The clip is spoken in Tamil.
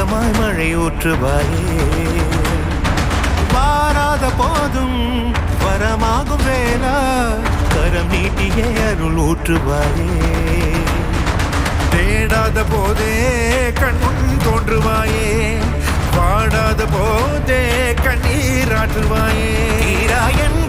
மேகமாய் மழை ஊற்றுவாயே. வாராத போதும் வரமாகும் வேளா கரம் நீட்டியே அருள் ஊற்றுவாயே. தேடாத போதே கண்முன் தோன்றுவாயே, வாடாத போதே கண்ணீராற்றுவாயே. தீராயன்